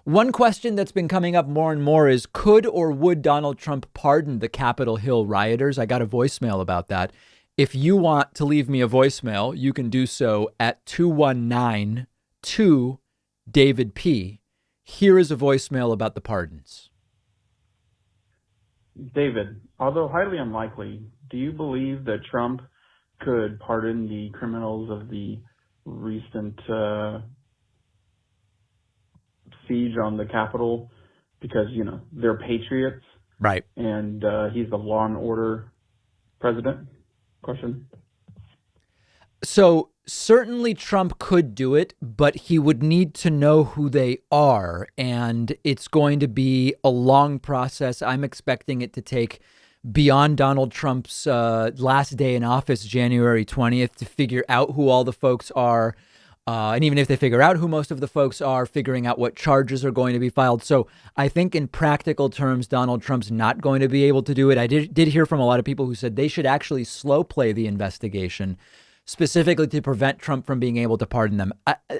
One question that's been coming up more and more is, could or would Donald Trump pardon the Capitol Hill rioters? I got a voicemail about that. If you want to leave me a voicemail, you can do so at 219-2 David P. Here is a voicemail about the pardons. David, although highly unlikely, do you believe that Trump could pardon the criminals of the recent siege on the Capitol because, they're patriots? Right. And he's the law and order president? Question. So certainly Trump could do it, but he would need to know who they are. And it's going to be a long process. I'm expecting it to take beyond Donald Trump's last day in office, January 20th, to figure out who all the folks are. And even if they figure out who most of the folks are, figuring out what charges are going to be filed. So I think in practical terms, Donald Trump's not going to be able to do it. I did hear from a lot of people who said they should actually slow play the investigation, specifically to prevent Trump from being able to pardon them.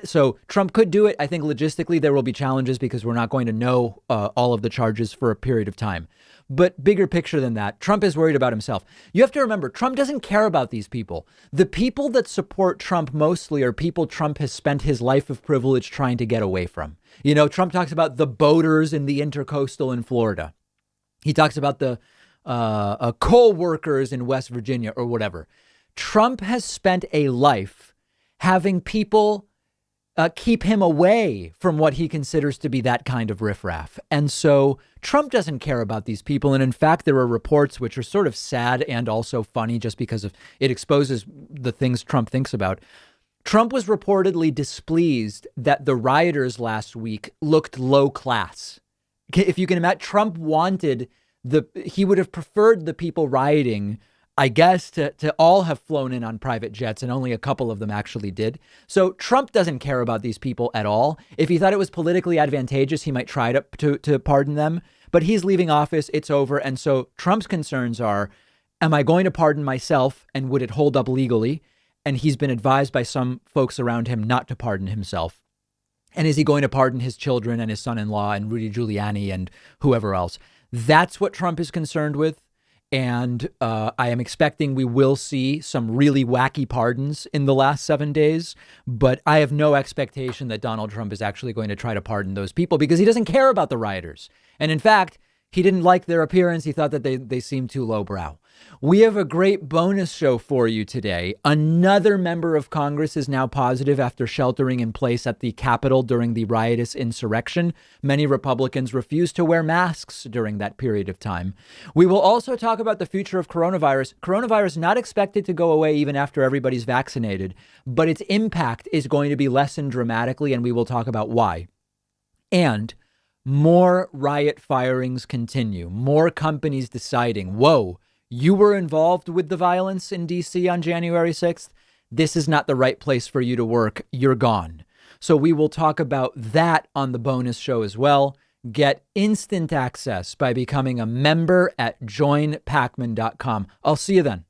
So Trump could do it. I think logistically there will be challenges because we're not going to know all of the charges for a period of time. But bigger picture than that, Trump is worried about himself. You have to remember, Trump doesn't care about these people. The people that support Trump mostly are people Trump has spent his life of privilege trying to get away from. Trump talks about the boaters in the Intercoastal in Florida. He talks about the coal workers in West Virginia or whatever. Trump has spent a life having people keep him away from what he considers to be that kind of riffraff. And so Trump doesn't care about these people. And in fact, there are reports which are sort of sad and also funny just because of it exposes the things Trump thinks about. Trump was reportedly displeased that the rioters last week looked low class. If you can imagine, Trump he would have preferred the people rioting, I guess, to all have flown in on private jets, and only a couple of them actually did. So Trump doesn't care about these people at all. If he thought it was politically advantageous, he might try to pardon them. But he's leaving office. It's over. And so Trump's concerns are, am I going to pardon myself, and would it hold up legally? And he's been advised by some folks around him not to pardon himself. And is he going to pardon his children and his son-in-law and Rudy Giuliani and whoever else? That's what Trump is concerned with. And I am expecting we will see some really wacky pardons in the last 7 days. But I have no expectation that Donald Trump is actually going to try to pardon those people because he doesn't care about the rioters. And in fact, he didn't like their appearance. He thought that they seemed too lowbrow. We have a great bonus show for you today. Another member of Congress is now positive after sheltering in place at the Capitol during the riotous insurrection. Many Republicans refused to wear masks during that period of time. We will also talk about the future of coronavirus. Coronavirus not expected to go away even after everybody's vaccinated, but its impact is going to be lessened dramatically, and we will talk about why. And more riot firings continue. More companies deciding, whoa, you were involved with the violence in D.C. on January 6th. This is not the right place for you to work. You're gone. So we will talk about that on the bonus show as well. Get instant access by becoming a member at joinpakman.com. I'll see you then.